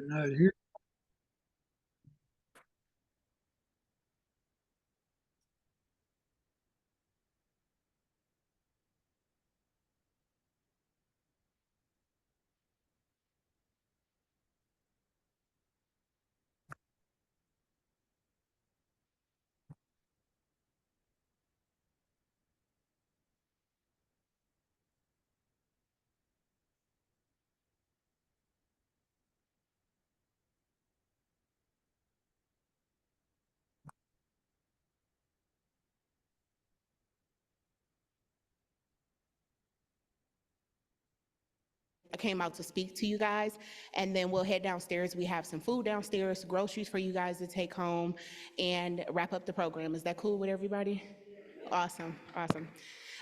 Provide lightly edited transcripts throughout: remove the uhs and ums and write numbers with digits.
Not here. I came out to speak to you guys, and then we'll head downstairs. We have some food downstairs, groceries for you guys to take home, and wrap up the program. Is that cool with everybody? Awesome, awesome.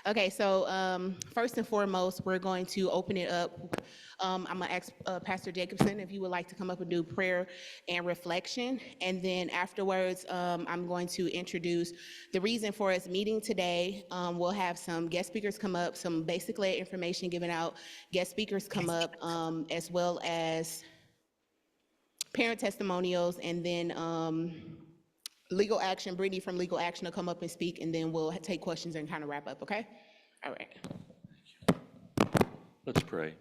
Okay, so first and foremost, we're going to open it up. I'm gonna ask Pastor Jacobson if you would like to come up and do prayer and reflection, and then afterwards, I'm going to introduce the reason for us meeting today. We'll have some guest speakers come up, some basic led information given out. Guest speakers come up, as well as parent testimonials, and then legal action. Brittany from legal action will come up and speak, and then we'll take questions and kind of wrap up. Okay. All right. Let's pray.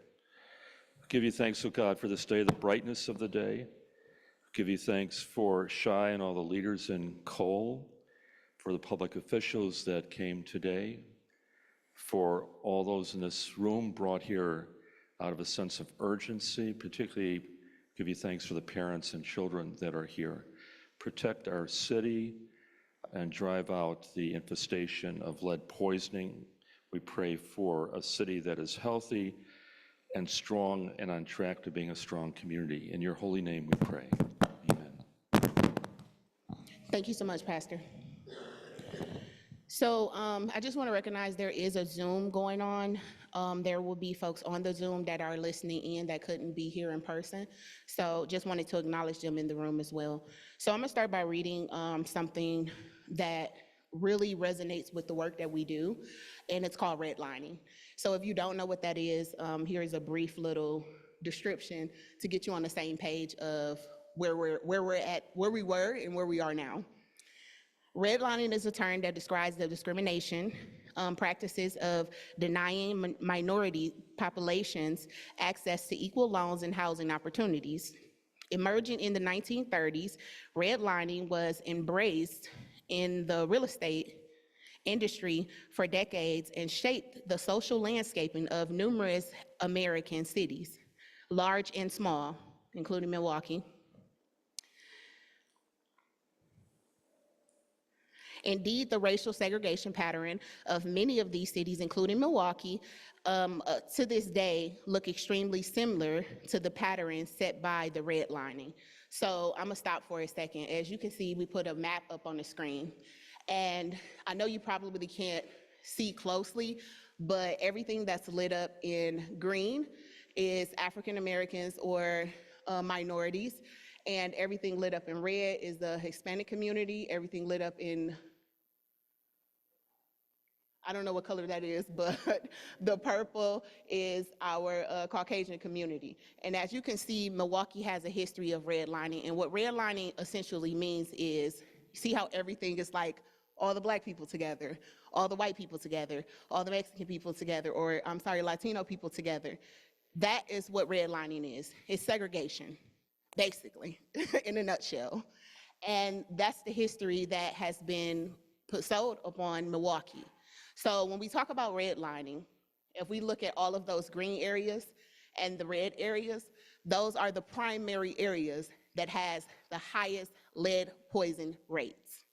Give you thanks, O God, for this day, the brightness of the day. Give you thanks for Shai and all the leaders in Cole, for the public officials that came today, for all those in this room brought here out of a sense of urgency. Particularly give you thanks for the parents and children that are here. Protect our city and drive out the infestation of lead poisoning. We pray for a city that is healthy and strong and on track to being a strong community. In your holy name we pray. Amen. Thank you so much, Pastor. So I just want to recognize there is a Zoom going on. There will be folks on the Zoom that are listening in that couldn't be here in person. So just wanted to acknowledge them in the room as well. So I'm gonna start by reading something that really resonates with the work that we do, and it's called redlining. So if you don't know what that is, here's a brief little description to get you on the same page of where we're at, where we were and where we are now. Redlining is a term that describes the discrimination practices of denying minority populations access to equal loans and housing opportunities. Emerging in the 1930s, redlining was embraced in the real estate industry for decades and shaped the social landscaping of numerous American cities, large and small, including Milwaukee. Indeed, the racial segregation pattern of many of these cities, including Milwaukee, to this day look extremely similar to the pattern set by the redlining. So I'm gonna stop for a second. As you can see, we put a map up on the screen. And I know you probably can't see closely, but everything that's lit up in green is African Americans or minorities. And everything lit up in red is the Hispanic community. Everything lit up in, I don't know what color that is, but the purple is our Caucasian community. And as you can see, Milwaukee has a history of redlining. And what redlining essentially means is, see how everything is like all the black people together, all the white people together, all the Mexican people together, or I'm sorry, Latino people together. That is what redlining is. It's segregation, basically, in a nutshell. And that's the history that has been put sold upon Milwaukee. So when we talk about redlining, if we look at all of those green areas and the red areas, those are the primary areas that has the highest lead poison rates.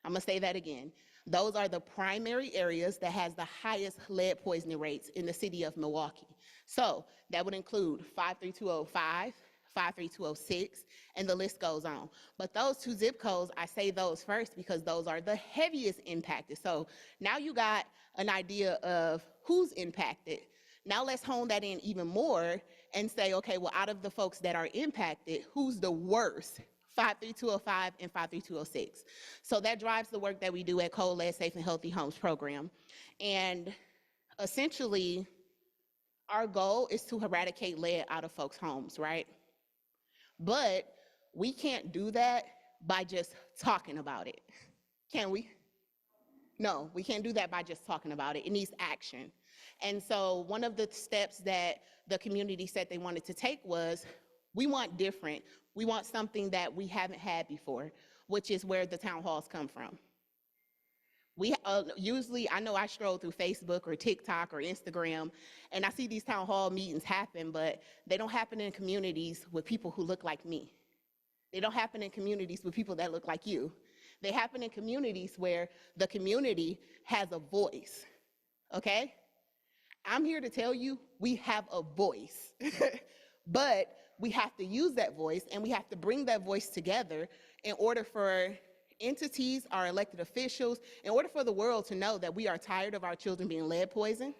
I'm gonna say that again. Those are the primary areas that has the highest lead poisoning rates in the city of Milwaukee. So that would include 53205, 53206, and the list goes on. But those two zip codes, I say those first because those are the heaviest impacted. So now you got an idea of who's impacted. Now let's hone that in even more and say, okay, well, out of the folks that are impacted, who's the worst? 53205 and 53206. So that drives the work that we do at Cole Lead Safe and Healthy Homes program. And essentially, our goal is to eradicate lead out of folks' homes, right? But we can't do that by just talking about it. Can we? No, we can't do that by just talking about it. It needs action. And so one of the steps that the community said they wanted to take was, we want different. We want something that we haven't had before, which is where the town halls come from. We usually, I know I stroll through Facebook or TikTok or Instagram, and I see these town hall meetings happen, but they don't happen in communities with people who look like me. They don't happen in communities with people that look like you. They happen in communities where the community has a voice, okay? I'm here to tell you, we have a voice, but we have to use that voice, and we have to bring that voice together in order for entities, our elected officials, in order for the world to know that we are tired of our children being lead poisoned.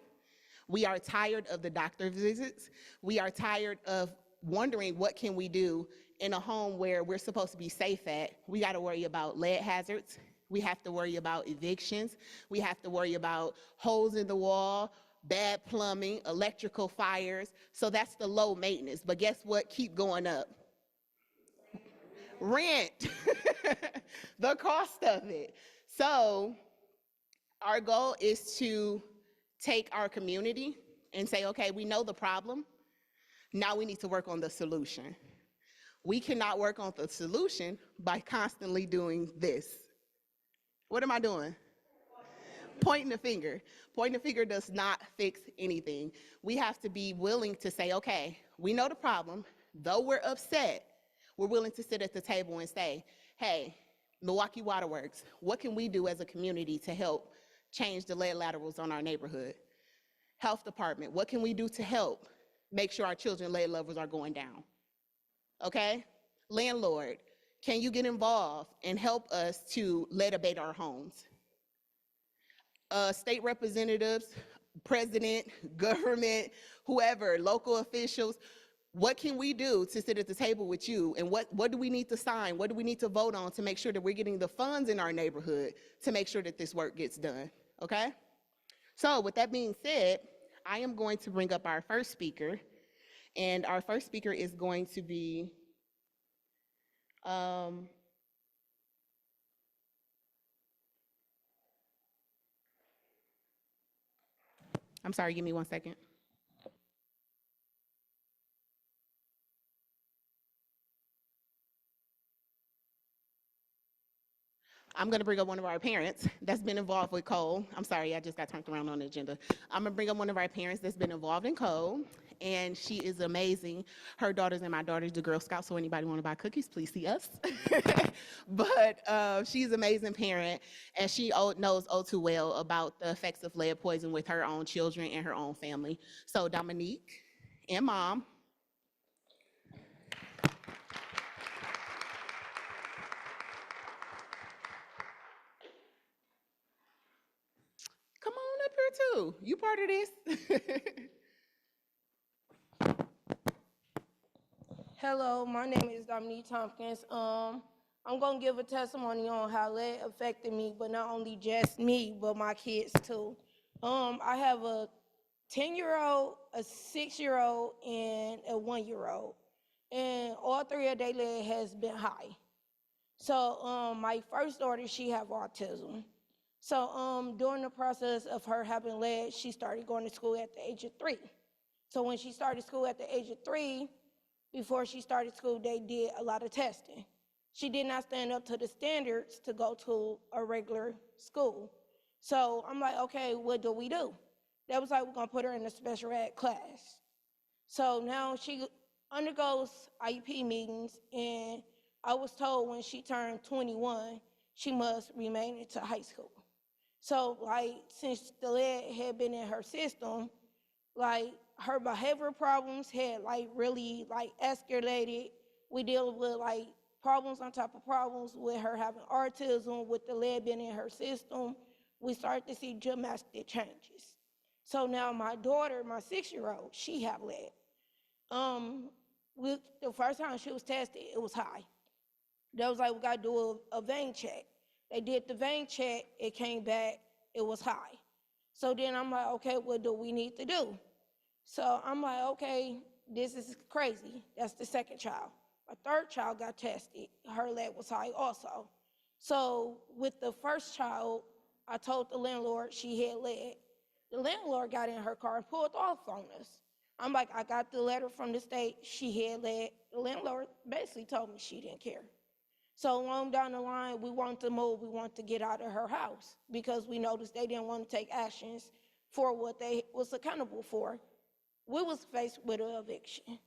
We are tired of the doctor visits. We are tired of wondering what can we do in a home where we're supposed to be safe at. We got to worry about lead hazards. We have to worry about evictions. We have to worry about holes in the wall, bad plumbing, electrical fires. So that's the low maintenance. But guess what? Keep going up. Rent, the cost of it. So our goal is to take our community and say, okay, we know the problem. Now we need to work on the solution. We cannot work on the solution by constantly doing this. What am I doing? Pointing the finger. Pointing the finger does not fix anything. We have to be willing to say, okay, we know the problem. Though we're upset, we're willing to sit at the table and say, hey, Milwaukee Water Works, what can we do as a community to help change the lead laterals on our neighborhood? Health department, what can we do to help make sure our children's lead levels are going down? Okay? Landlord, can you get involved and help us to lead abate our homes? State representatives, president, government, whoever, local officials, what can we do to sit at the table with you, and what do we need to sign? What do we need to vote on to make sure that we're getting the funds in our neighborhood to make sure that this work gets done, okay? So with that being said, I am going to bring up our first speaker, and our first speaker is going to be, I'm sorry, give me 1 second. I'm going to bring up one of our parents that's been involved with coal. I'm sorry, I just got turned around on the agenda. I'm going to bring up one of our parents that's been involved in coal, and she is amazing. Her daughters and my daughter's the Girl Scouts, so anybody want to buy cookies, please see us. But she's an amazing parent, and she knows all too well about the effects of lead poison with her own children and her own family. So Dominique and Mom. Come on up here too. You part of this. Hello, my name is Dominique Tompkins. I'm gonna give a testimony on how lead affected me, but not only just me, but my kids too. I have a 10-year-old, a 6-year-old, and a 1-year-old, and all three of their lead has been high. So my first daughter, she have autism. So during the process of her having lead, she started going to school at the age of 3. So when she started school at the age of 3, before she started school, they did a lot of testing. She did not stand up to the standards to go to a regular school. So I'm like, okay, what do we do? They was like, we're gonna put her in a special ed class. So now she undergoes IEP meetings, and I was told when she turned 21, she must remain into high school. So like, since the lead had been in her system, like her behavioral problems had like really like escalated. We deal with like problems on top of problems with her having autism, with the lead being in her system. We started to see dramatic changes. So now my daughter, my 6-year-old, she have lead. The first time she was tested, it was high. They was like, we gotta do a vein check. They did the vein check, it came back, it was high. So then I'm like, okay, what do we need to do? So I'm like, okay, this is crazy. That's the second child. a third child got tested. Her lead was high also. So with the first child, I told the landlord she had lead. The landlord got in her car and pulled off on us. I'm like, I got the letter from the state, she had lead. The landlord basically told me she didn't care. So along down the line, we want to move, we want to get out of her house because we noticed they didn't want to take actions for what they was accountable for. We was faced with an eviction.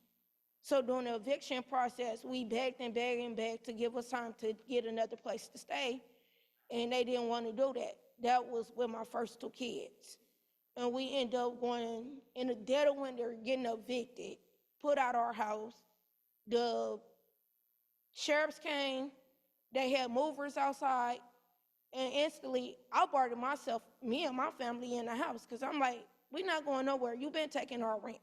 So during the eviction process, we begged and begged and begged to give us time to get another place to stay, and they didn't want to do that. That was with my first two kids. And we ended up going in the dead of winter, getting evicted, put out our house. The sheriffs came, they had movers outside, and instantly I barred myself, me and my family in the house, because I'm like, we're not going nowhere. You've been taking our rent.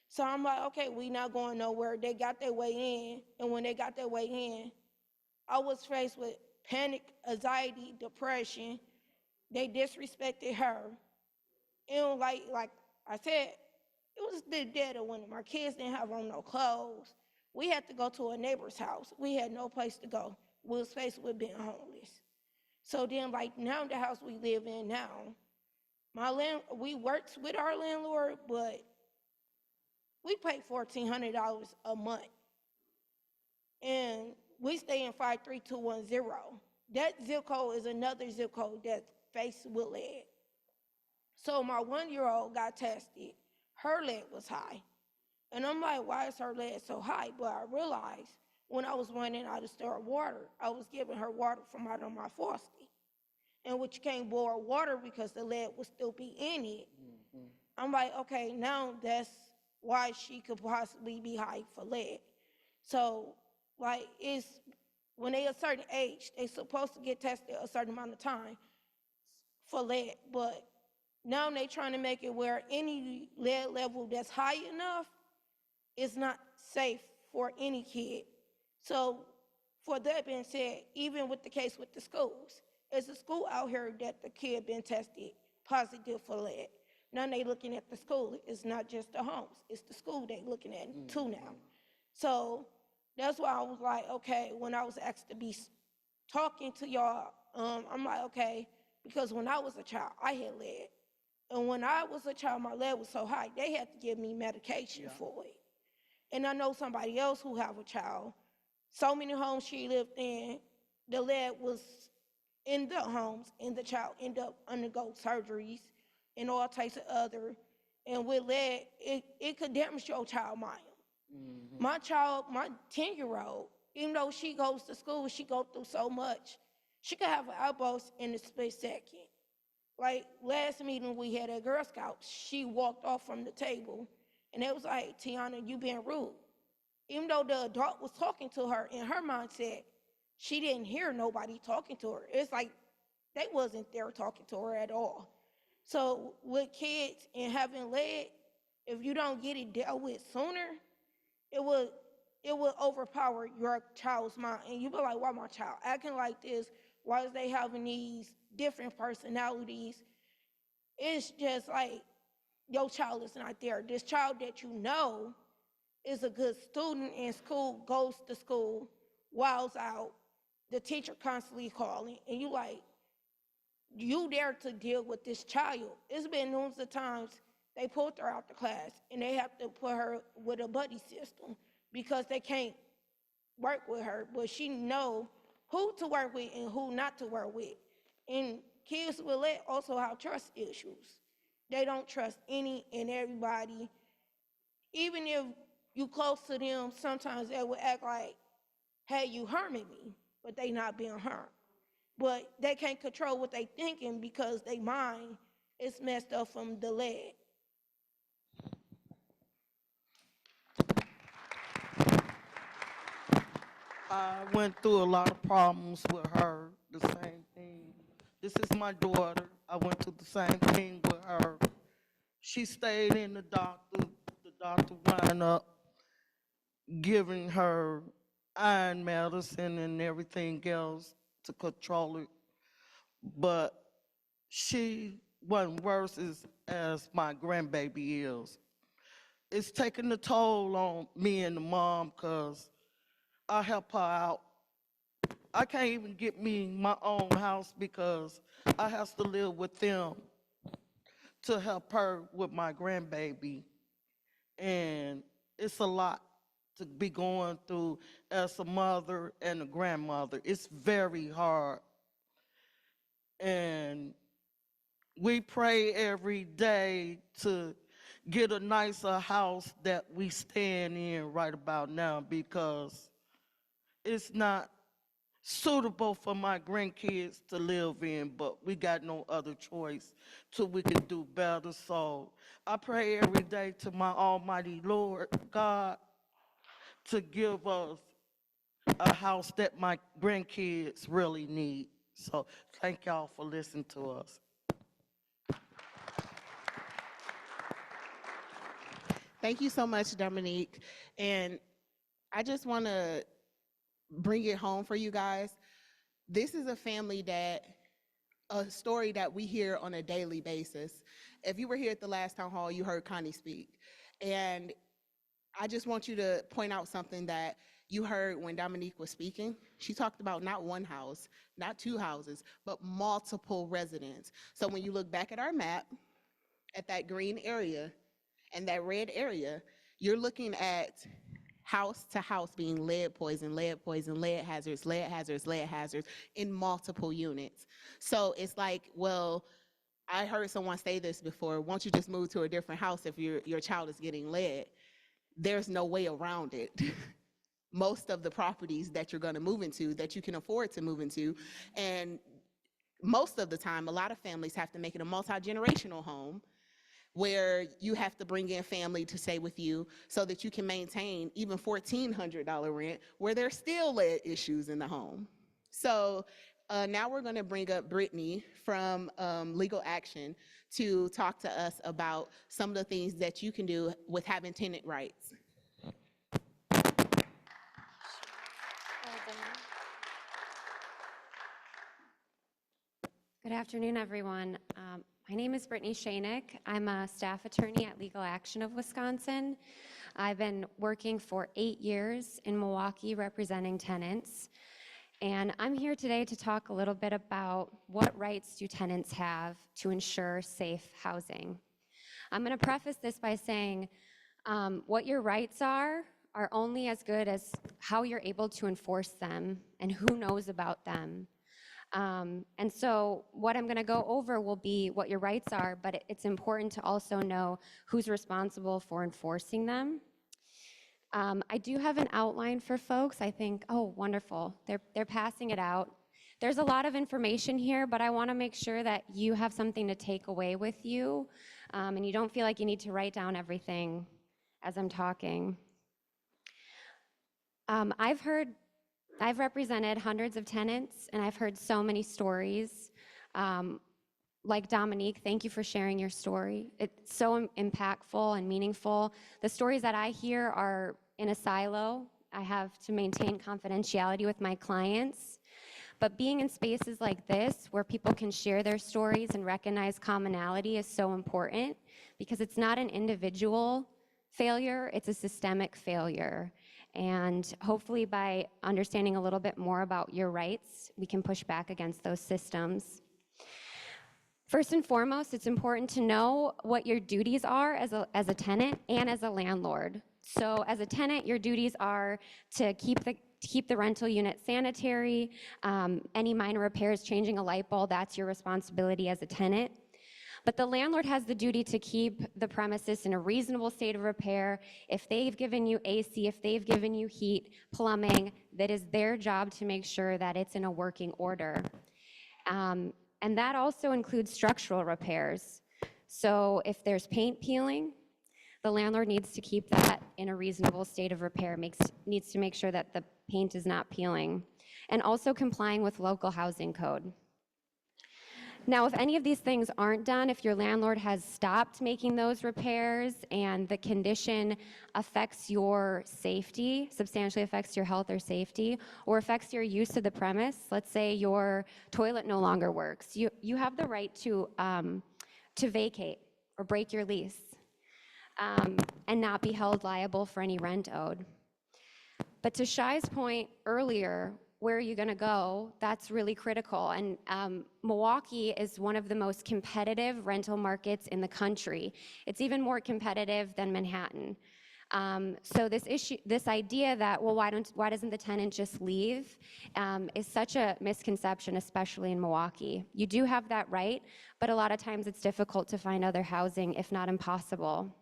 So I'm like, okay, we not going nowhere. They got their way in, and when they got their way in, I was faced with panic, anxiety, depression. They disrespected her. And like I said, it was the dead of winter. My kids didn't have on no clothes. We had to go to a neighbor's house. We had no place to go. We was faced with being homeless. So then, like now, the house we live in now, we worked with our landlord, but we pay $1,400 a month, and we stay in 53210. That zip code is another zip code that's faced with lead. So my 1-year-old got tested. Her lead was high. And I'm like, why is her lead so high? But I realized when I was running out of store water, I was giving her water from out of my faucet. And which you can't boil water because the lead would still be in it. I'm like, okay, now that's why she could possibly be high for lead. So, like, it's when they a certain age, they supposed to get tested a certain amount of time for lead, but now they trying to make it where any lead level that's high enough is not safe for any kid. So, for that being said, even with the case with the schools, there's a school out here that the kid been tested positive for lead. Now they looking at the school. It's not just the homes. It's the school they looking at too now. So that's why I was like, okay, when I was asked to be talking to y'all, I'm like, okay, because when I was a child, I had lead. And when I was a child, my lead was so high, they had to give me medication for it. And I know somebody else who have a child, so many homes she lived in, the lead was in the homes, and the child ended up undergo surgeries and all types of other. And with lead, it could damage your child mind. My child, my 10-year-old, even though she goes to school, she goes through so much, she could have an outburst in a split second. Like last meeting we had at Girl Scouts, she walked off from the table, and it was like, Tiana, you being rude. Even though the adult was talking to her, in her mindset, she didn't hear nobody talking to her. It's like they wasn't there talking to her at all. So with kids and having lead, if you don't get it dealt with sooner, it will overpower your child's mind. And you be like, why my child acting like this? Why is they having these different personalities? It's just like your child is not there. This child that you know is a good student in school, goes to school, wiles out, the teacher constantly calling, and you like, you there to deal with this child. It's been numerous of times they pulled her out the class and they have to put her with a buddy system because they can't work with her, but she know who to work with and who not to work with. And kids with lead also have trust issues. They don't trust any and everybody. Even if you close to them, sometimes they will act like, hey, you harming me, but they not being harmed. But they can't control what they thinking because their mind is messed up from the lead. I went through a lot of problems with her, the same thing. This is my daughter. I went through the same thing with her. She stayed in the doctor. The doctor wound up giving her iron medicine and everything else to control it. But she wasn't worse as my grandbaby is. It's taking a toll on me and the mom because I help her out. I can't even get me my own house because I have to live with them to help her with my grandbaby. And it's a lot to be going through as a mother and a grandmother. It's very hard. And we pray every day to get a nicer house that we stand in right about now because it's not suitable for my grandkids to live in, but we got no other choice till we can do better. So I pray every day to my almighty Lord God to give us a house that my grandkids really need. So thank y'all for listening to us. Thank you so much, Dominique. And I just want to bring it home for you guys. This is a family a story that we hear on a daily basis. If you were here at the last town hall, you heard Connie speak. And I just want you to point out something that you heard when Dominique was speaking. She talked about not one house, not two houses, but multiple residents. So when you look back at our map, at that green area and that red area, you're looking at house to house being lead poison, lead poison, lead hazards, lead hazards, lead hazards in multiple units. So it's like, well, I heard someone say this before, won't you just move to a different house if your child is getting lead? There's no way around it. Most of the properties that you're gonna move into, that you can afford to move into, and most of the time, a lot of families have to make it a multi-generational home where you have to bring in family to stay with you so that you can maintain even $1,400 rent where there's still lead issues in the home. So now we're gonna bring up Brittany from Legal Action to talk to us about some of the things that you can do with having tenant rights. Good afternoon, everyone. My name is Brittany Shanick. I'm a staff attorney at Legal Action of Wisconsin. I've been working for 8 years in Milwaukee representing tenants. And I'm here today to talk a little bit about what rights do tenants have to ensure safe housing. I'm going to preface this by saying what your rights are only as good as how you're able to enforce them and who knows about them. And so what I'm going to go over will be what your rights are, but it's important to also know who's responsible for enforcing them. I do have an outline for folks. I think, oh, wonderful. They're passing it out. There's a lot of information here, but I want to make sure that you have something to take away with you, and you don't feel like you need to write down everything as I'm talking. I've represented hundreds of tenants, and I've heard so many stories. Like Dominique, thank you for sharing your story. It's so impactful and meaningful. The stories that I hear are in a silo. I have to maintain confidentiality with my clients. But being in spaces like this, where people can share their stories and recognize commonality, is so important because it's not an individual failure, it's a systemic failure. And hopefully by understanding a little bit more about your rights, we can push back against those systems. First and foremost, it's important to know what your duties are as a tenant and as a landlord. So as a tenant, your duties are to keep the rental unit sanitary. Any minor repairs, changing a light bulb, that's your responsibility as a tenant. But the landlord has the duty to keep the premises in a reasonable state of repair. If they've given you AC, if they've given you heat, plumbing, that is their job to make sure that it's in a working order. And that also includes structural repairs. So if there's paint peeling, the landlord needs to keep that in a reasonable state of repair, needs to make sure that the paint is not peeling, and also complying with local housing code. Now, if any of these things aren't done, if your landlord has stopped making those repairs and the condition affects your safety, substantially affects your health or safety, or affects your use of the premise, let's say your toilet no longer works, you have the right to vacate or break your lease and not be held liable for any rent owed. But to Shai's point earlier, where are you going to go? That's really critical. And Milwaukee is one of the most competitive rental markets in the country. It's even more competitive than Manhattan. So this idea that, well, why doesn't the tenant just leave, is such a misconception, especially in Milwaukee. You do have that right, but a lot of times it's difficult to find other housing, if not impossible.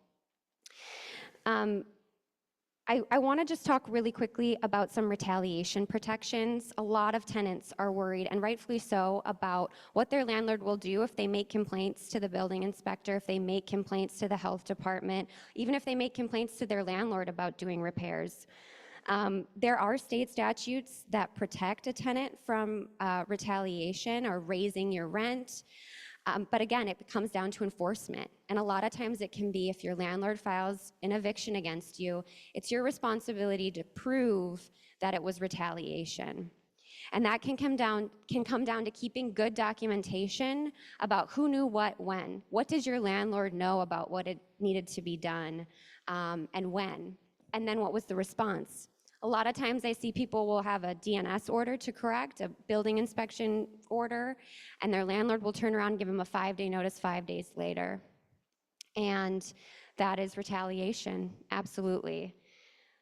I want to just talk really quickly about some retaliation protections. A lot of tenants are worried, and rightfully so, about what their landlord will do if they make complaints to the building inspector, if they make complaints to the health department, even if they make complaints to their landlord about doing repairs. There are state statutes that protect a tenant from retaliation or raising your rent. But again, it comes down to enforcement. And a lot of times it can be, if your landlord files an eviction against you, it's your responsibility to prove that it was retaliation. And that can come down to keeping good documentation about who knew what when. What does your landlord know about what it needed to be done, and when? And then what was the response? A lot of times I see people will have a DNS order to correct, a building inspection order, and their landlord will turn around and give them a 5-day notice 5 days later. And that is retaliation, absolutely.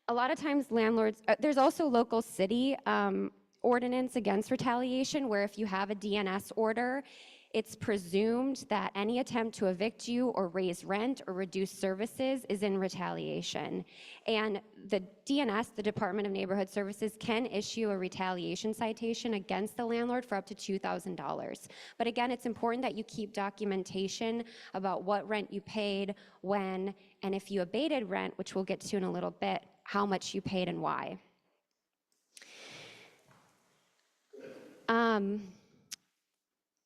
A lot of times landlords, there's also local city ordinance against retaliation, where if you have a DNS order, it's presumed that any attempt to evict you or raise rent or reduce services is in retaliation. And the DNS, the Department of Neighborhood Services, can issue a retaliation citation against the landlord for up to $2,000. But again, it's important that you keep documentation about what rent you paid, when, and if you abated rent, which we'll get to in a little bit, how much you paid and why.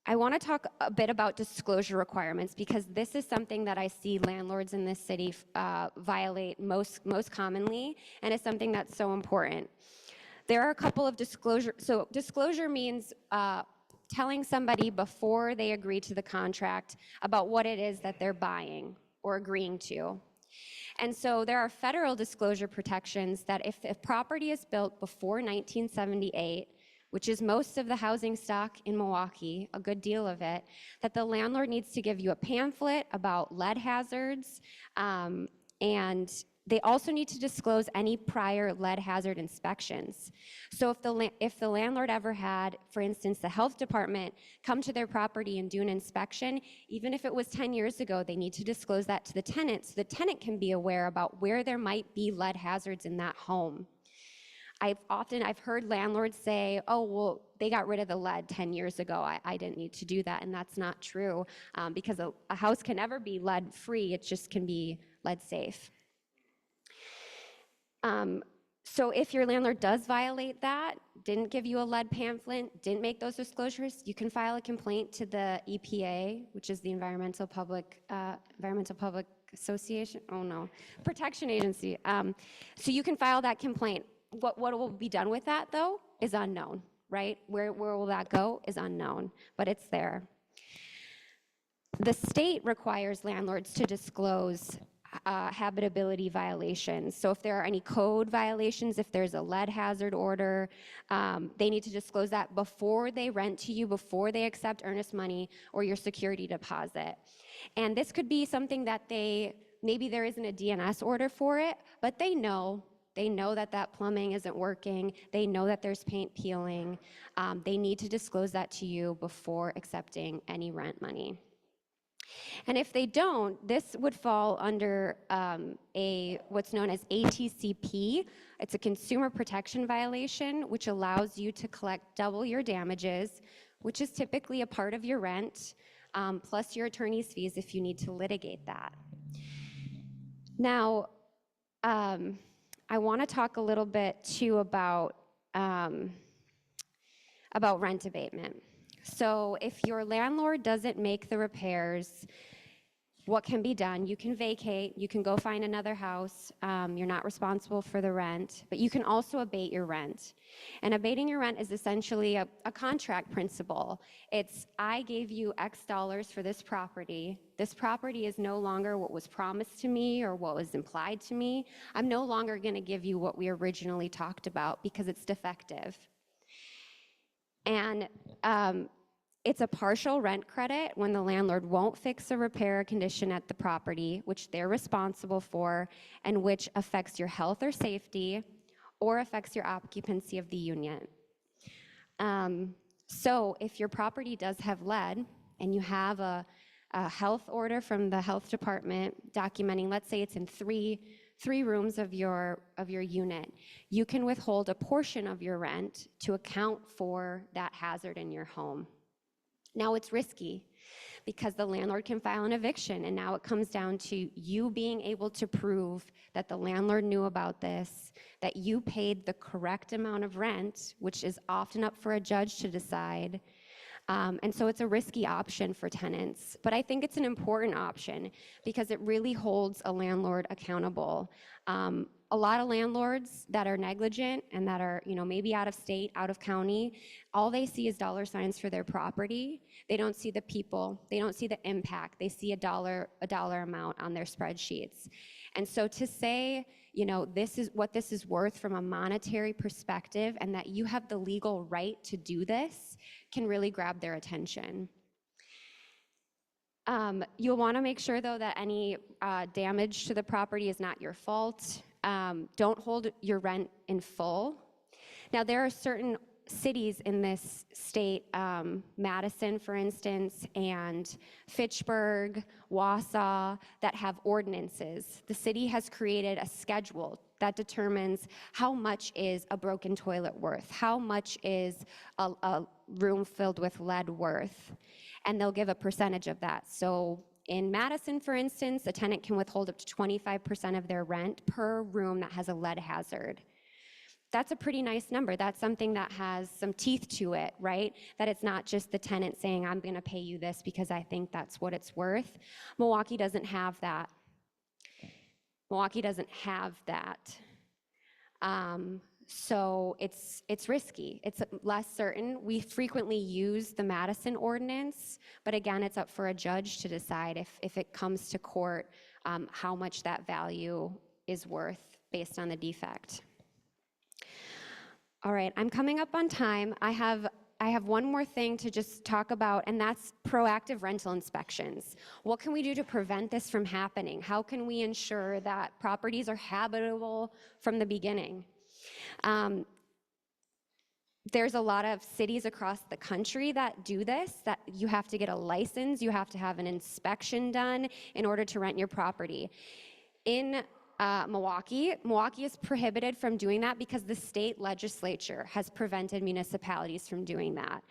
I want to talk a bit about disclosure requirements, because this is something that I see landlords in this city violate most commonly, and it's something that's so important. There are a couple of disclosure. So disclosure means telling somebody before they agree to the contract about what it is that they're buying or agreeing to. And so there are federal disclosure protections that if property is built before 1978, which is most of the housing stock in Milwaukee, a good deal of it, that the landlord needs to give you a pamphlet about lead hazards, and they also need to disclose any prior lead hazard inspections. So if the landlord ever had, for instance, the health department come to their property and do an inspection, even if it was 10 years ago, they need to disclose that to the tenant so the tenant can be aware about where there might be lead hazards in that home. I've heard landlords say, oh, well, they got rid of the lead 10 years ago. I didn't need to do that, and that's not true, because a house can never be lead free. It just can be lead safe. So if your landlord does violate that, didn't give you a lead pamphlet, didn't make those disclosures, you can file a complaint to the EPA, which is the Environmental Public Association, Protection Agency. So you can file that complaint. What will be done with that, though, is unknown, right? Where will that go is unknown, but it's there. The state requires landlords to disclose habitability violations. So if there are any code violations, if there's a lead hazard order, they need to disclose that before they rent to you, before they accept earnest money or your security deposit. And this could be something that maybe there isn't a DNS order for it, but they know that plumbing isn't working. They know that there's paint peeling. They need to disclose that to you before accepting any rent money. And if they don't, this would fall under what's known as ATCP. It's a consumer protection violation, which allows you to collect double your damages, which is typically a part of your rent, plus your attorney's fees if you need to litigate that. Now, I want to talk a little bit too about rent abatement. So if your landlord doesn't make the repairs, what can be done. You can vacate, you can go find another house. You're not responsible for the rent, but you can also abate your rent. And abating your rent is essentially a contract principle. It's, I gave you X dollars for this property. This property is no longer what was promised to me or what was implied to me. I'm no longer going to give you what we originally talked about because it's defective. And it's a partial rent credit when the landlord won't fix a repair or condition at the property, which they're responsible for, and which affects your health or safety, or affects your occupancy of the unit. So if your property does have lead, and you have a health order from the health department documenting, let's say it's in three rooms of your unit, you can withhold a portion of your rent to account for that hazard in your home. Now it's risky because the landlord can file an eviction, and now it comes down to you being able to prove that the landlord knew about this, that you paid the correct amount of rent, which is often up for a judge to decide. And so it's a risky option for tenants, but I think it's an important option because it really holds a landlord accountable. A lot of landlords that are negligent and that are, maybe out of state, out of county, all they see is dollar signs for their property. They don't see the people. They don't see the impact. They see a dollar amount on their spreadsheets. And so to say, this is what this is worth from a monetary perspective and that you have the legal right to do this can really grab their attention. You'll want to make sure, though, that any damage to the property is not your fault. Don't hold your rent in full. Now, there are certain cities in this state, Madison, for instance, and Fitchburg, Wausau, that have ordinances. The city has created a schedule that determines how much is a broken toilet worth, how much is a room filled with lead worth, and they'll give a percentage of that. So in Madison, for instance, a tenant can withhold up to 25% of their rent per room that has a lead hazard. That's a pretty nice number. That's something that has some teeth to it, right? That it's not just the tenant saying, I'm going to pay you this because I think that's what it's worth. Milwaukee doesn't have that. Milwaukee doesn't have that. So it's risky. It's less certain. We frequently use the Madison ordinance, but again, it's up for a judge to decide if it comes to court, how much that value is worth based on the defect. All right, I'm coming up on time. I have one more thing to just talk about, and that's proactive rental inspections. What can we do to prevent this from happening? How can we ensure that properties are habitable from the beginning? There's a lot of cities across the country that do this, that you have to get a license, you have to have an inspection done in order to rent your property. In Milwaukee is prohibited from doing that because the state legislature has prevented municipalities from doing that.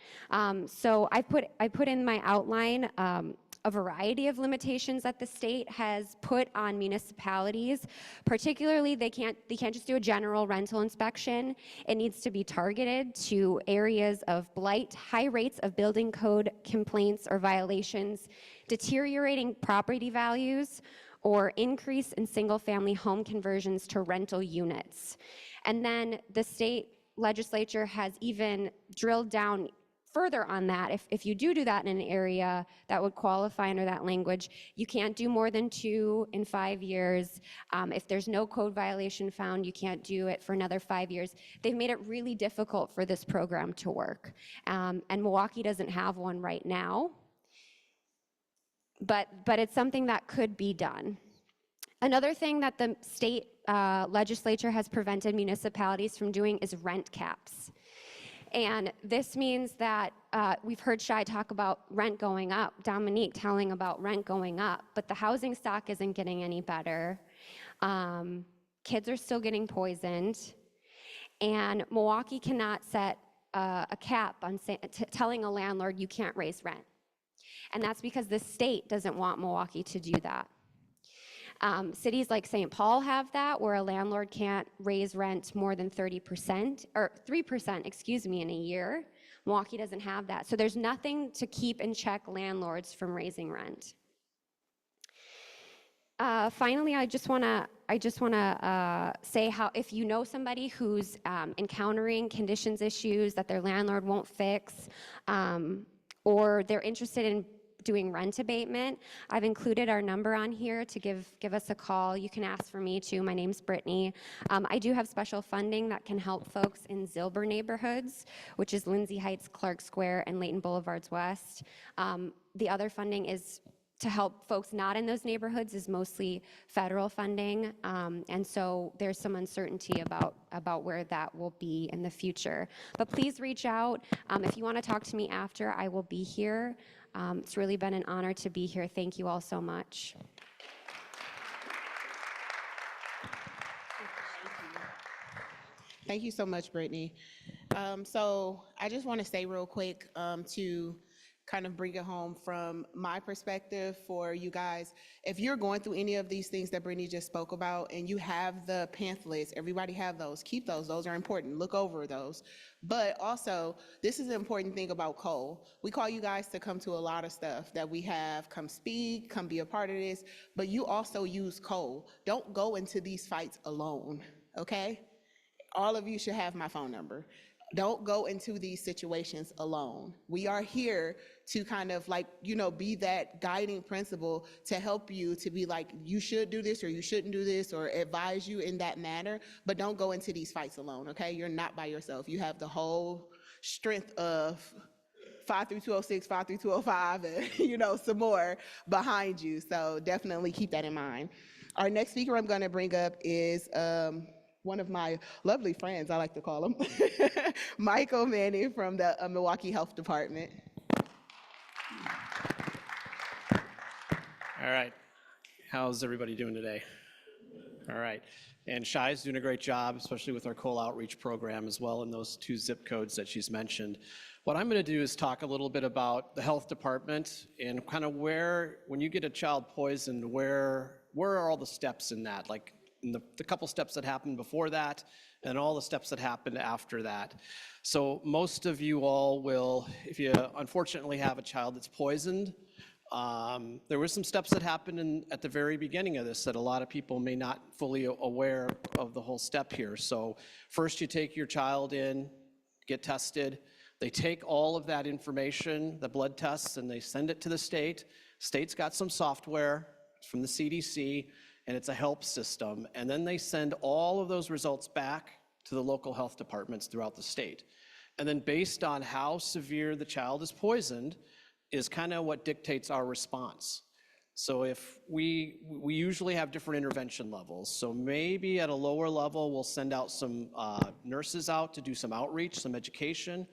So I put in my outline a variety of limitations that the state has put on municipalities. Particularly, they can't just do a general rental inspection. It needs to be targeted to areas of blight, high rates of building code complaints or violations, deteriorating property values, or increase in single-family home conversions to rental units. And then the state legislature has even drilled down further on that. If you do that in an area that would qualify under that language, you can't do more than 2 in 5 years. If there's no code violation found, you can't do it for another 5 years. They've made it really difficult for this program to work. And Milwaukee doesn't have one right now. But it's something that could be done. Another thing that the state legislature has prevented municipalities from doing is rent caps. And this means that we've heard Shai talk about rent going up, Dominique telling about rent going up, but the housing stock isn't getting any better. Kids are still getting poisoned. And Milwaukee cannot set a cap on telling a landlord you can't raise rent. And that's because the state doesn't want Milwaukee to do that. Cities like St. Paul have that, where a landlord can't raise rent more than 30%, or 3%, in a year. Milwaukee doesn't have that. So there's nothing to keep in check landlords from raising rent. Finally, I just wanna say how if you know somebody who's encountering conditions issues that their landlord won't fix, or they're interested in doing rent abatement, I've included our number on here to give us a call. You can ask for me too. My name's Brittany. I do have special funding that can help folks in Zilber neighborhoods, which is Lindsay Heights, Clark Square, and Layton Boulevards West. The other funding is to help folks not in those neighborhoods is mostly federal funding, and so there's some uncertainty about where that will be in the future. But please reach out. If you want to talk to me after, I will be here. It's really been an honor to be here. Thank you all so much. Thank you so much, Brittany. So I just want to say real quick to kind of bring it home from my perspective for you guys. If you're going through any of these things that Brittany just spoke about and you have the pamphlets, everybody have those, keep those. Those are important. Look over those. But also, this is an important thing about Cole. We call you guys to come to a lot of stuff that we have. Come speak, come be a part of this, but you also use Cole. Don't go into these fights alone, okay? All of you should have my phone number. Don't go into these situations alone. We are here to kind of like, you know, be that guiding principle to help you to be like, you should do this or you shouldn't do this, or advise you in that manner, but don't go into these fights alone, okay? You're not by yourself. You have the whole strength of 53206, 53205, and you know, some more behind you. So definitely keep that in mind. Our next speaker I'm gonna bring up is one of my lovely friends, I like to call him, Michael Manning from the Milwaukee Health Department. All right. How's everybody doing today? All right. And Shai's doing a great job, especially with our Cole Outreach program as well in those 2 zip codes that she's mentioned. What I'm going to do is talk a little bit about the health department and kind of where, when you get a child poisoned, where are all the steps in that? Like in the couple steps that happened before that and all the steps that happened after that. So most of you all will, if you unfortunately have a child that's poisoned, there were some steps that happened at the very beginning of this that a lot of people may not fully aware of the whole step here. So first you take your child in, get tested. They take all of that information, the blood tests, and they send it to the state. State's got some software from the CDC, and it's a help system. And then they send all of those results back to the local health departments throughout the state. And then based on how severe the child is poisoned is kind of what dictates our response. So if we usually have different intervention levels. So maybe at a lower level, we'll send out some nurses out to do some outreach, some education,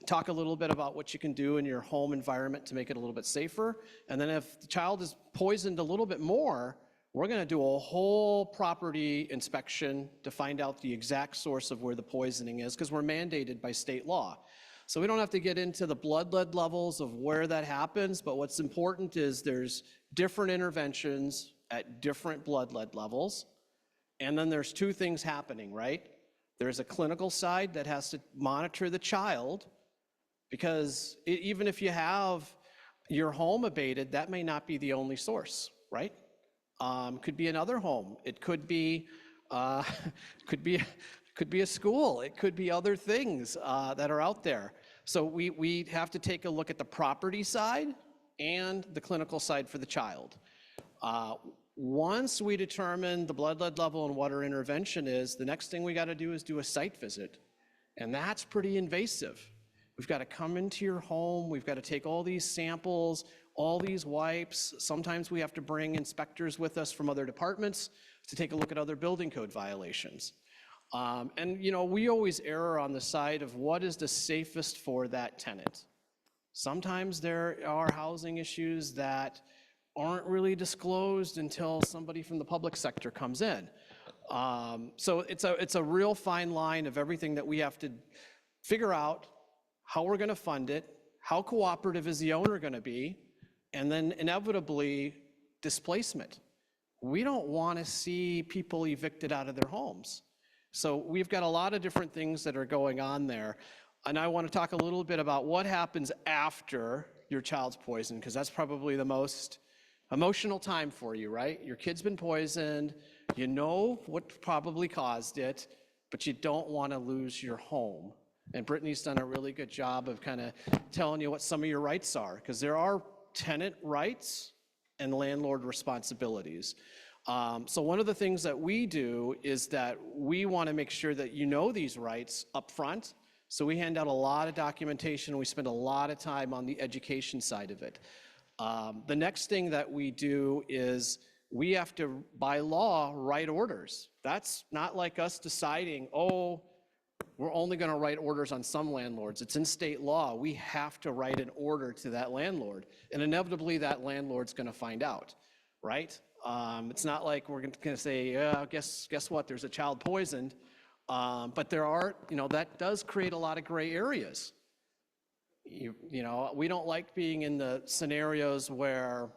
talk a little bit about what you can do in your home environment to make it a little bit safer. And then if the child is poisoned a little bit more, we're going to do a whole property inspection to find out the exact source of where the poisoning is, because we're mandated by state law. So we don't have to get into the blood lead levels of where that happens, but what's important is there's different interventions at different blood lead levels. And then there's 2 things happening, right? There's a clinical side that has to monitor the child, because even if you have your home abated, that may not be the only source, right? Could be another home. It could be could be a school. It could be other things that are out there. So we have to take a look at the property side and the clinical side for the child. Once we determine the blood lead level and what our intervention is, the next thing we got to do is do a site visit, and that's pretty invasive. We've got to come into your home. We've got to take all these samples, all these wipes. Sometimes we have to bring inspectors with us from other departments to take a look at other building code violations. And you know, we always err on the side of what is the safest for that tenant. Sometimes there are housing issues that aren't really disclosed until somebody from the public sector comes in. So it's a real fine line of everything that we have to figure out, how we're going to fund it, how cooperative is the owner going to be, and then inevitably displacement. We don't want to see people evicted out of their homes. So we've got a lot of different things that are going on there. And I want to talk a little bit about what happens after your child's poisoned, because that's probably the most Emotional time for you, right? Your kid's been poisoned, you know what probably caused it, but you don't want to lose your home. And Brittany's done a really good job of kind of telling you what some of your rights are, because there are tenant rights and landlord responsibilities. So one of the things that we do is that we want to make sure that you know these rights up front. So we hand out a lot of documentation. We spend a lot of time on the education side of it. The next thing that we do is we have to, by law, write orders. That's not like us deciding, oh, we're only going to write orders on some landlords. It's in state law. We have to write an order to that landlord. And inevitably, that landlord's going to find out, right? It's not like we're going to say, yeah, guess what, there's a child poisoned. But there are, that does create a lot of gray areas. We don't like being in the scenarios where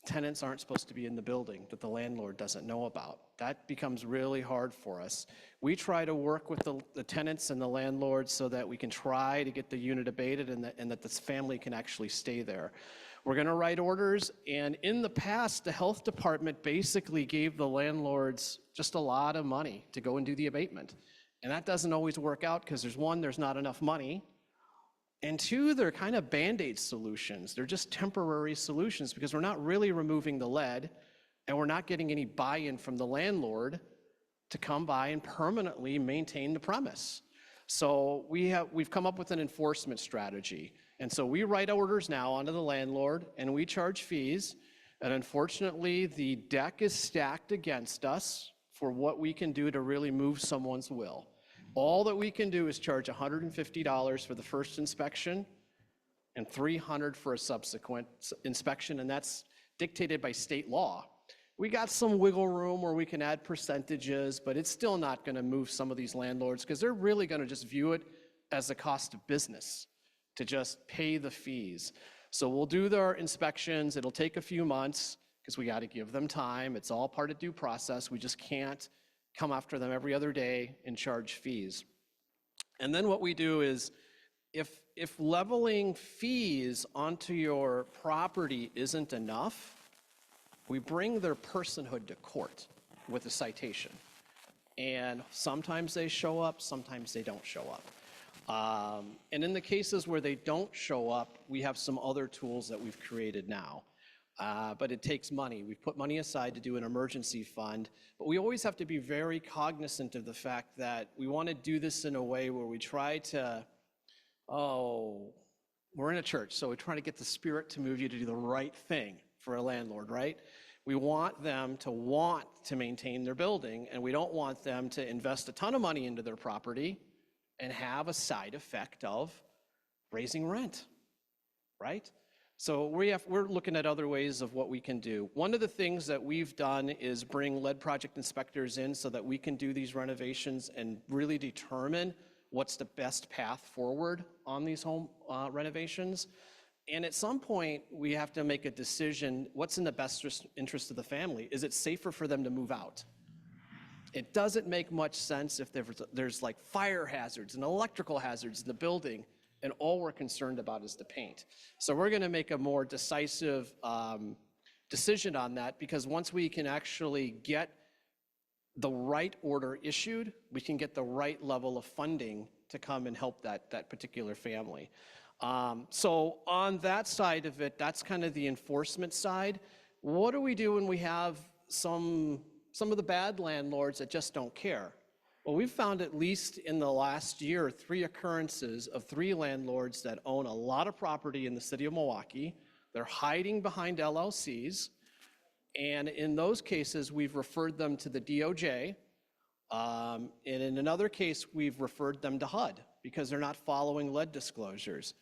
tenants aren't supposed to be in the building that the landlord doesn't know about. That becomes really hard for us. We try to work with the tenants and the landlords so that we can try to get the unit abated and that this family can actually stay there. We're going to write orders, and in the past, the health department basically gave the landlords just a lot of money to go and do the abatement. And that doesn't always work out because there's not enough money. And two, they're kind of Band-Aid solutions. They're just temporary solutions because we're not really removing the lead and we're not getting any buy-in from the landlord to come by and permanently maintain the premise. So we've come up with an enforcement strategy. And so we write orders now onto the landlord and we charge fees. And unfortunately, the deck is stacked against us for what we can do to really move someone's will. All that we can do is charge $150 for the first inspection and $300 for a subsequent inspection, and that's dictated by state law. We got some wiggle room where we can add percentages, but it's still not going to move some of these landlords because they're really going to just view it as a cost of business to just pay the fees. So we'll do their inspections. It'll take a few months because we got to give them time. It's all part of due process. We just can't come after them every other day and charge fees. And then what we do is if leveling fees onto your property isn't enough, we bring their personhood to court with a citation. And sometimes they show up, sometimes they don't show up. And in the cases where they don't show up, we have some other tools that we've created now. But it takes money. We've put money aside to do an emergency fund, but we always have to be very cognizant of the fact that we want to do this in a way where we try to, we're in a church, so we try to get the Spirit to move you to do the right thing for a landlord, right? We want them to want to maintain their building, and we don't want them to invest a ton of money into their property and have a side effect of raising rent, right? So we're looking at other ways of what we can do. One of the things that we've done is bring lead project inspectors in so that we can do these renovations and really determine what's the best path forward on these home renovations. And at some point, we have to make a decision, what's in the best interest of the family? Is it safer for them to move out? It doesn't make much sense if there's like fire hazards and electrical hazards in the building, and all we're concerned about is the paint. So we're gonna make a more decisive decision on that, because once we can actually get the right order issued, we can get the right level of funding to come and help that particular family. So on that side of it, that's kind of the enforcement side. What do we do when we have some of the bad landlords that just don't care? Well, we've found at least in the last year, 3 occurrences of 3 landlords that own a lot of property in the city of Milwaukee. They're hiding behind LLCs. And in those cases, we've referred them to the DOJ. And in another case, we've referred them to HUD because they're not following lead disclosures.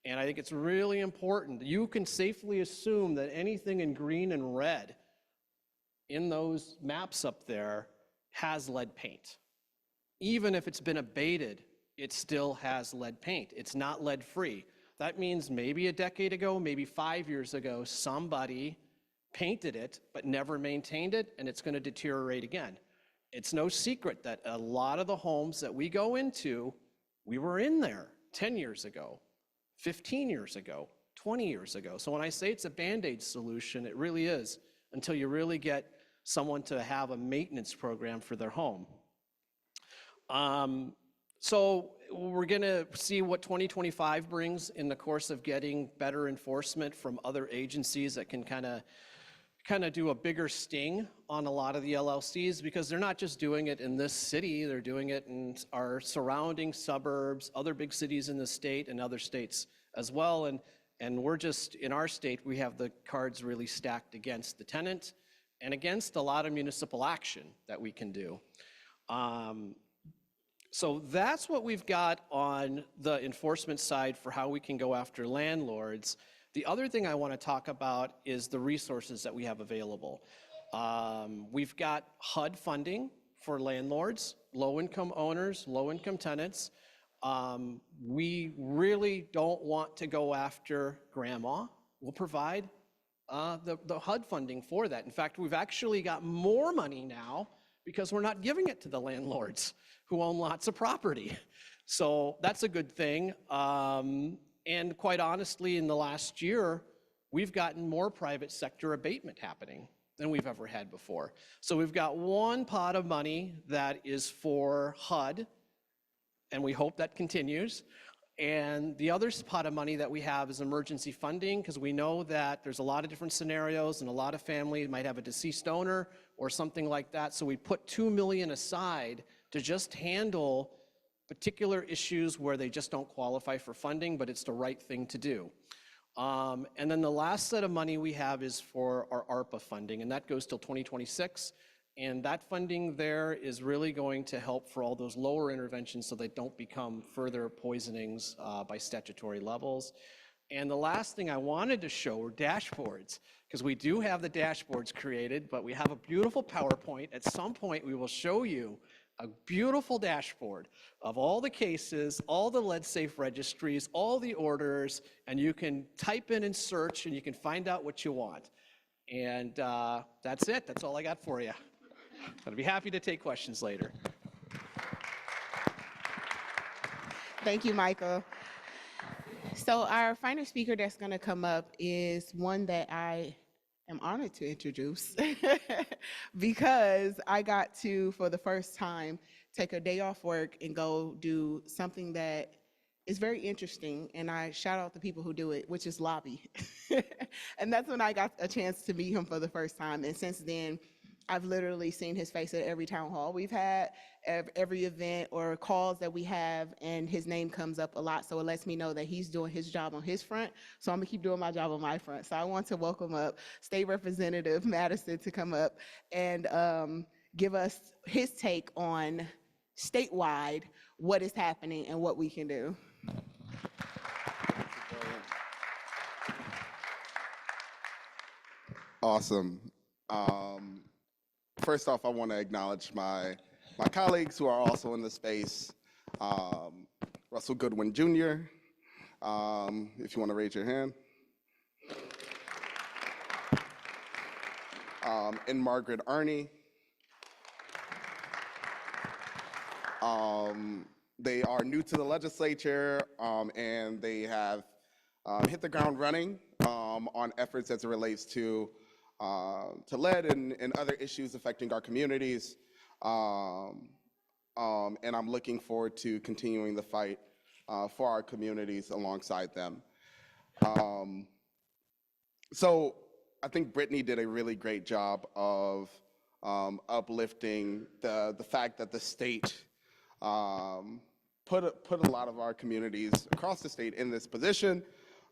And I think it's really important. You can safely assume that anything in green and red in those maps up there has lead paint. Even if it's been abated, it still has lead paint. It's not lead-free. That means maybe a decade ago, maybe 5 years ago, somebody painted it but never maintained it, and it's going to deteriorate again. It's no secret that a lot of the homes that we go into, we were in there 10 years ago, 15 years ago, 20 years ago. So when I say it's a Band-Aid solution, it really is, until you really get someone to have a maintenance program for their home. So we're going to see what 2025 brings in the course of getting better enforcement from other agencies that can kind of do a bigger sting on a lot of the LLCs, because they're not just doing it in this city, they're doing it in our surrounding suburbs, other big cities in the state and other states as well. And we're just, in our state, we have the cards really stacked against the tenant and against a lot of municipal action that we can do. So that's what we've got on the enforcement side for how we can go after landlords. The other thing I want to talk about is the resources that we have available. We've got HUD funding for landlords, low-income owners, low-income tenants. We really don't want to go after grandma. We'll provide the HUD funding for that. In fact, we've actually got more money now because we're not giving it to the landlords who own lots of property. So that's a good thing. And quite honestly, in the last year, we've gotten more private sector abatement happening than we've ever had before. So we've got one pot of money that is for HUD, and we hope that continues. And the other pot of money that we have is emergency funding, because we know that there's a lot of different scenarios and a lot of families might have a deceased owner or something like that. So we put $2 million aside to just handle particular issues where they just don't qualify for funding, but it's the right thing to do. And then the last set of money we have is for our ARPA funding, and that goes till 2026. And that funding there is really going to help for all those lower interventions so they don't become further poisonings by statutory levels. And the last thing I wanted to show were dashboards, because we do have the dashboards created, but we have a beautiful PowerPoint. At some point, we will show you a beautiful dashboard of all the cases, all the lead-safe registries, all the orders, and you can type in and search, and you can find out what you want. And that's it. That's all I got for you. I'd be happy to take questions later. Thank you, Michael. So our final speaker that's going to come up is one that I am honored to introduce because I got to, for the first time, take a day off work and go do something that is very interesting, and I shout out the people who do it, which is lobby. And that's when I got a chance to meet him for the first time, and since then, I've literally seen his face at every town hall we've had, every event or calls that we have, and his name comes up a lot. So it lets me know that he's doing his job on his front. So I'm gonna keep doing my job on my front. So I want to welcome up State Representative Madison to come up and give us his take on statewide what is happening and what we can do. Awesome. First off, I want to acknowledge my colleagues who are also in the space. Russell Goodwin Jr., if you want to raise your hand. And Margaret Arney. They are new to the legislature, and they have hit the ground running on efforts as it relates to lead and other issues affecting our communities. And I'm looking forward to continuing the fight for our communities alongside them. So I think Brittany did a really great job of uplifting the fact that the state put a lot of our communities across the state in this position,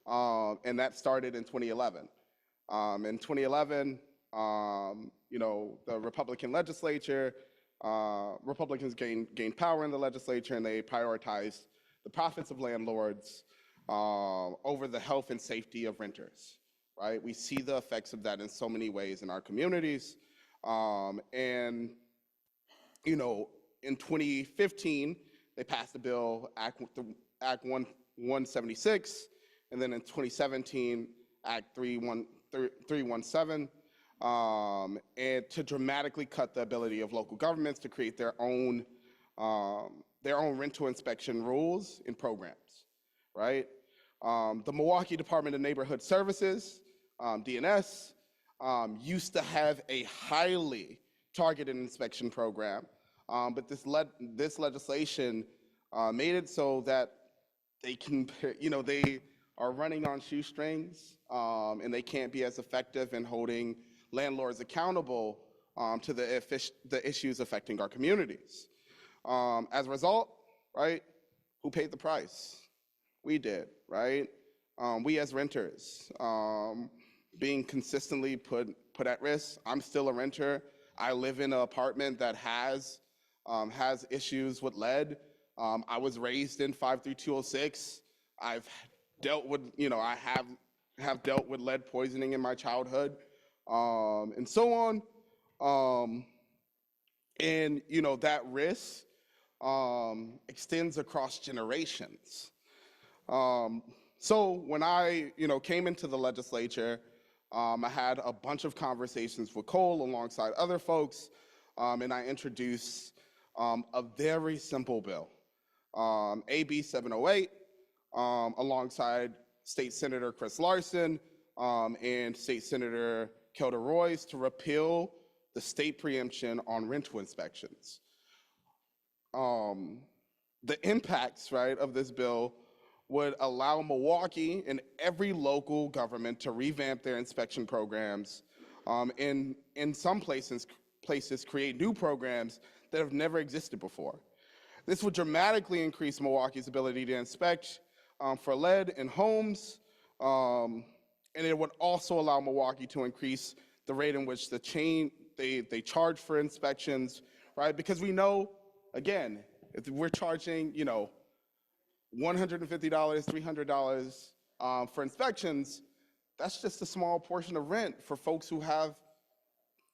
and that started in 2011. In 2011, the Republican legislature, Republicans gained power in the legislature, and they prioritized the profits of landlords over the health and safety of renters, right? We see the effects of that in so many ways in our communities. In 2015, they passed the bill, Act 176, and then in 2017, Act 317, and to dramatically cut the ability of local governments to create their own rental inspection rules and programs, right? The Milwaukee Department of Neighborhood Services, DNS, used to have a highly targeted inspection program, but this legislation made it so that they can, they are running on shoestrings, and they can't be as effective in holding landlords accountable to the issues affecting our communities. As a result, right, who paid the price? We did, right? We as renters, being consistently put at risk. I'm still a renter. I live in an apartment that has issues with lead. I was raised in 53206. I've dealt with, I have dealt with lead poisoning in my childhood, and so on. And that risk extends across generations. So when I came into the legislature, I had a bunch of conversations with Cole alongside other folks, and I introduced a very simple bill, AB 708, alongside State Senator Chris Larson and State Senator Kelda Royce, to repeal the state preemption on rental inspections. The impacts, right, of this bill would allow Milwaukee and every local government to revamp their inspection programs, and in some places create new programs that have never existed before. This would dramatically increase Milwaukee's ability to inspect for lead in homes, and it would also allow Milwaukee to increase the rate in which they charge for inspections, right? Because we know, again, if we're charging, $150, $300 for inspections, that's just a small portion of rent for folks who have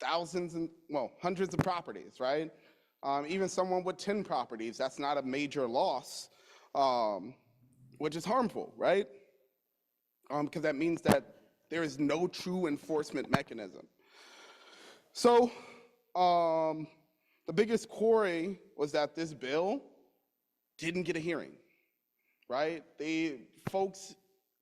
hundreds of properties, right? Even someone with 10 properties, that's not a major loss, which is harmful, right? Because that means that there is no true enforcement mechanism. So the biggest quarry was that this bill didn't get a hearing, right? Folks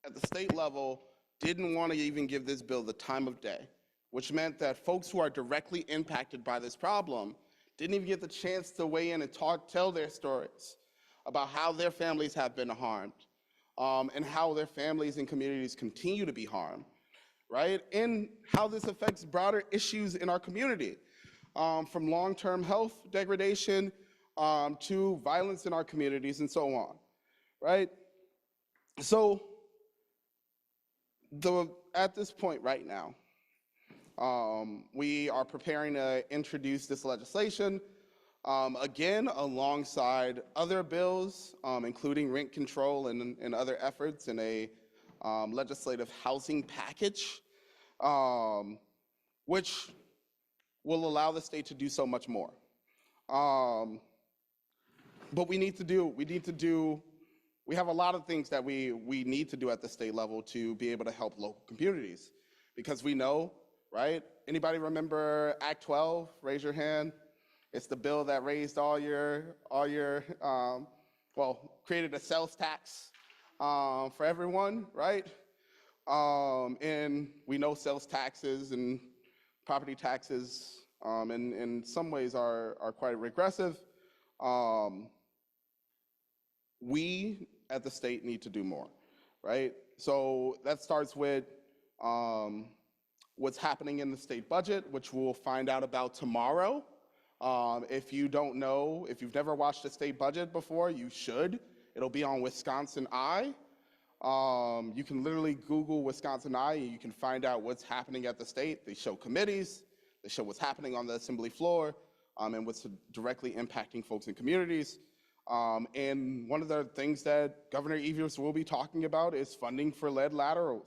at the state level didn't want to even give this bill the time of day, which meant that folks who are directly impacted by this problem didn't even get the chance to weigh in and tell their stories about how their families have been harmed, and how their families and communities continue to be harmed, right? And how this affects broader issues in our community, from long-term health degradation to violence in our communities and so on, right? So at this point right now, we are preparing to introduce this legislation, again, alongside other bills, including rent control and other efforts in a legislative housing package, which will allow the state to do so much more. But we have a lot of things that we need to do at the state level to be able to help local communities, because we know, right? Anybody remember Act 12? Raise your hand. It's the bill that raised created a sales tax for everyone, right? And we know sales taxes and property taxes in some ways are quite regressive. We at the state need to do more, right? So that starts with what's happening in the state budget, which we'll find out about tomorrow. If you don't know, if you've never watched a state budget before, you should. It'll be on Wisconsin Eye. You can literally Google Wisconsin Eye and you can find out what's happening at the state. They show committees, they show what's happening on the assembly floor, and what's directly impacting folks in communities. And one of the things that Governor Evers will be talking about is funding for lead lateral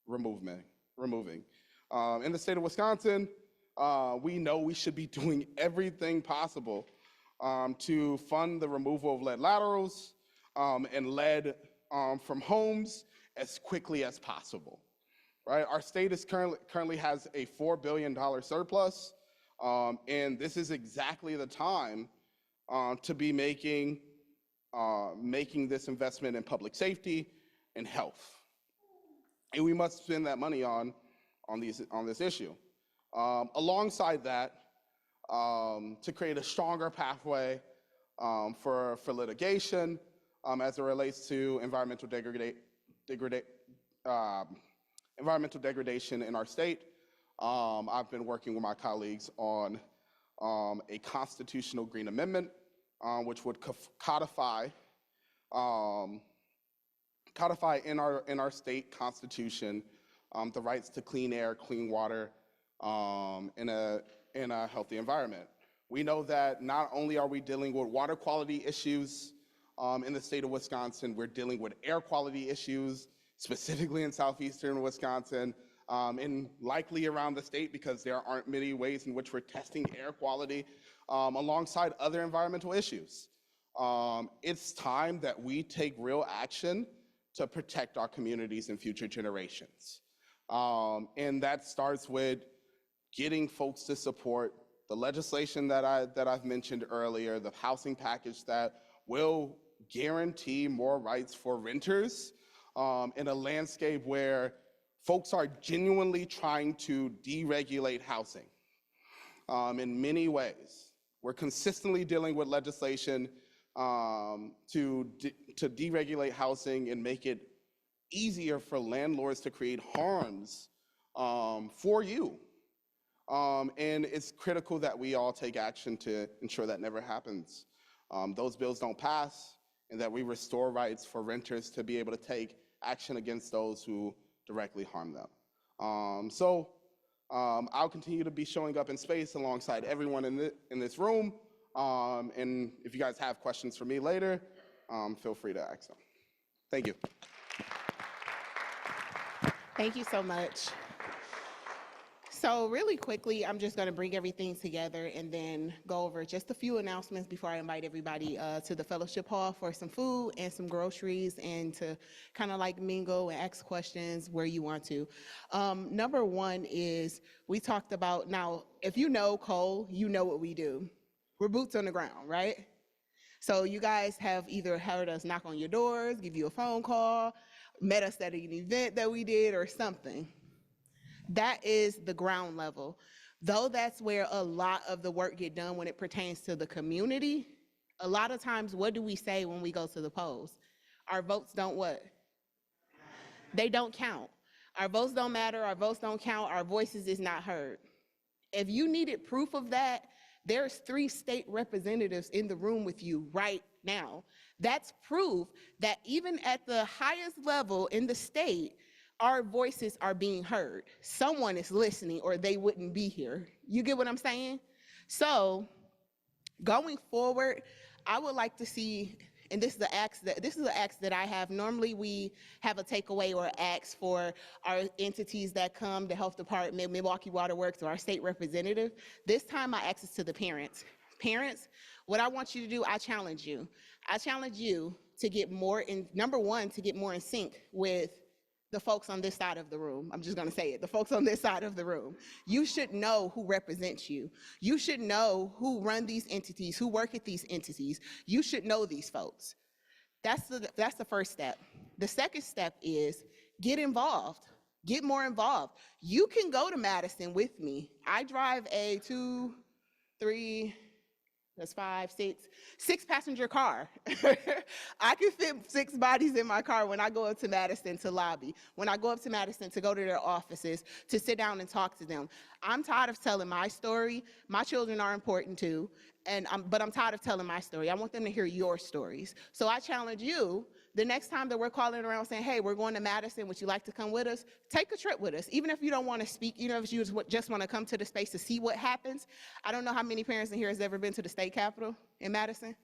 removing. In the state of Wisconsin, we know we should be doing everything possible to fund the removal of lead laterals and lead from homes as quickly as possible, right? Our state is currently has a $4 billion surplus, and this is exactly the time to be making making this investment in public safety and health. And we must spend that money on this issue. Alongside that, to create a stronger pathway for litigation as it relates to environmental degradation in our state. I've been working with my colleagues on a constitutional green amendment, which would codify in our state constitution the rights to clean air, clean water, in a healthy environment. We know that not only are we dealing with water quality issues in the state of Wisconsin, we're dealing with air quality issues, specifically in southeastern Wisconsin, and likely around the state because there aren't many ways in which we're testing air quality alongside other environmental issues. It's time that we take real action to protect our communities and future generations. And that starts with getting folks to support the legislation that I've mentioned earlier, the housing package that will guarantee more rights for renters in a landscape where folks are genuinely trying to deregulate housing in many ways. We're consistently dealing with legislation to deregulate housing and make it easier for landlords to create harms for you. And it's critical that we all take action to ensure that never happens. Those bills don't pass, and that we restore rights for renters to be able to take action against those who directly harm them. I'll continue to be showing up in space alongside everyone in this room. And if you guys have questions for me later, feel free to ask them. Thank you. Thank you so much. So really quickly, I'm just going to bring everything together and then go over just a few announcements before I invite everybody to the fellowship hall for some food and some groceries and to kind of like mingle and ask questions where you want to. Number one is we talked about, now, if you know Cole, you know what we do. We're boots on the ground, right? So you guys have either heard us knock on your doors, give you a phone call, met us at an event that we did or something. That is the ground level. Though that's where a lot of the work get done when it pertains to the community, a lot of times what do we say when we go to the polls? Our votes don't what? They don't count. Our votes don't matter, our votes don't count, our voices is not heard. If you needed proof of that, there's 3 state representatives in the room with you right now. That's proof that even at the highest level in the state, our voices are being heard. Someone is listening or they wouldn't be here. You get what I'm saying? So going forward, I would like to see, and this is the ask that I have. Normally we have a takeaway or ask for our entities that come, the health department, Milwaukee Water Works, or our state representative. This time I ask this to the parents. Parents, what I want you to do, I challenge you. I challenge you to get more in, number one, to get more in sync with the folks on this side of the room. I'm just gonna say it, the folks on this side of the room. You should know who represents you. You should know who run these entities, who work at these entities. You should know these folks. That's the first step. The second step is get involved, get more involved. You can go to Madison with me. I drive a 2, 3, that's 5, 6 passenger car. I can fit 6 bodies in my car when I go up to Madison to lobby, when I go up to Madison to go to their offices, to sit down and talk to them. I'm tired of telling my story. My children are important too, but I'm tired of telling my story. I want them to hear your stories. So I challenge you, the next time that we're calling around saying, hey, we're going to Madison, would you like to come with us? Take a trip with us. Even if you don't want to speak, even if you just want to come to the space to see what happens. I don't know how many parents in here has ever been to the state capitol in Madison.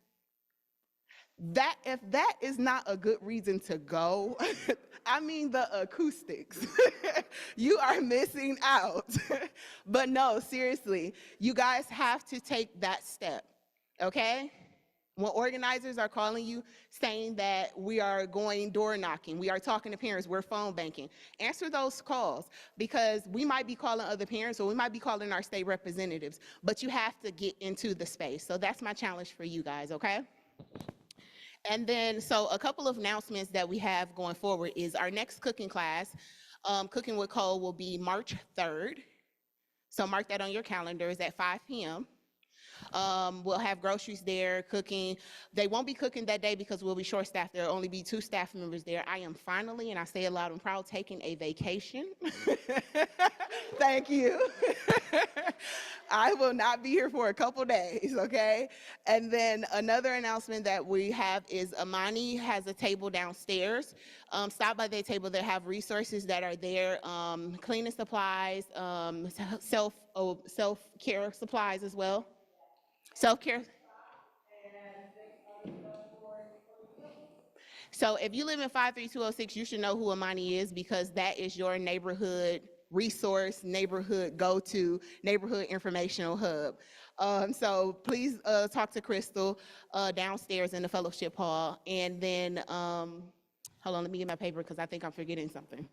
If that is not a good reason to go, I mean the acoustics, you are missing out. But no, seriously, you guys have to take that step, okay? When organizers are calling you saying that we are going door knocking, we are talking to parents, we're phone banking, answer those calls, because we might be calling other parents or we might be calling our state representatives, but you have to get into the space. So that's my challenge for you guys, okay? And then, so a couple of announcements that we have going forward is our next cooking class, Cooking with Cole, will be March 3rd. So mark that on your calendars at 5 p.m. We'll have groceries there, cooking. They won't be cooking that day because we'll be short-staffed. There'll only be 2 staff members there. I am finally, and I say it loud and proud, taking a vacation. Thank you. I will not be here for a couple days, okay? And then another announcement that we have is Amani has a table downstairs. Stop by their table. They have resources that are there, cleaning supplies, self-care supplies as well. Self-care. So if you live in 53206, you should know who Amani is because that is your neighborhood resource, neighborhood go-to, neighborhood informational hub. So please talk to Crystal downstairs in the fellowship hall. And then, hold on, let me get my paper because I think I'm forgetting something.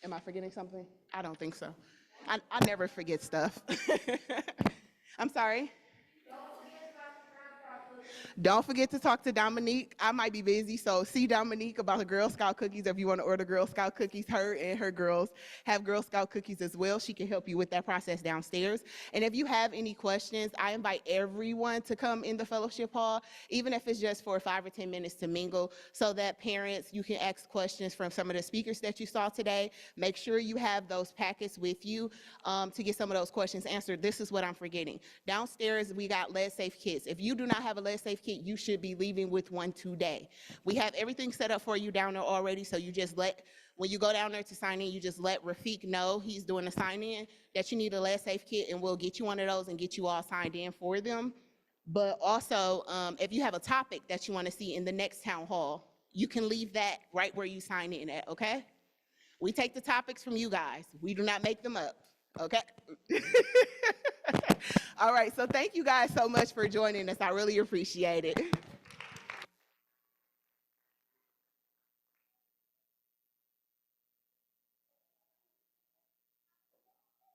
Am I forgetting something? I don't think so. I never forget stuff. I'm sorry. Don't forget to talk to Dominique. I might be busy, so see Dominique about the Girl Scout cookies. If you want to order Girl Scout cookies, her and her girls have Girl Scout cookies as well. She can help you with that process downstairs. And if you have any questions, I invite everyone to come in the fellowship hall, even if it's just for 5 or 10 minutes to mingle, so that parents, you can ask questions from some of the speakers that you saw today. Make sure you have those packets with you to get some of those questions answered. This is what I'm forgetting. Downstairs, we got lead safe kits. If you do not have a lead safe kit, you should be leaving with one today. We have everything set up for you down there already, so you just when you go down there to sign in, you just let Rafiq know he's doing the sign in that you need a lead safe kit, and we'll get you one of those and get you all signed in for them. But also, if you have a topic that you want to see in the next town hall, you can leave that right where you sign in at, okay? We take the topics from you guys. We do not make them up, okay? All right, so thank you guys so much for joining us. I really appreciate it.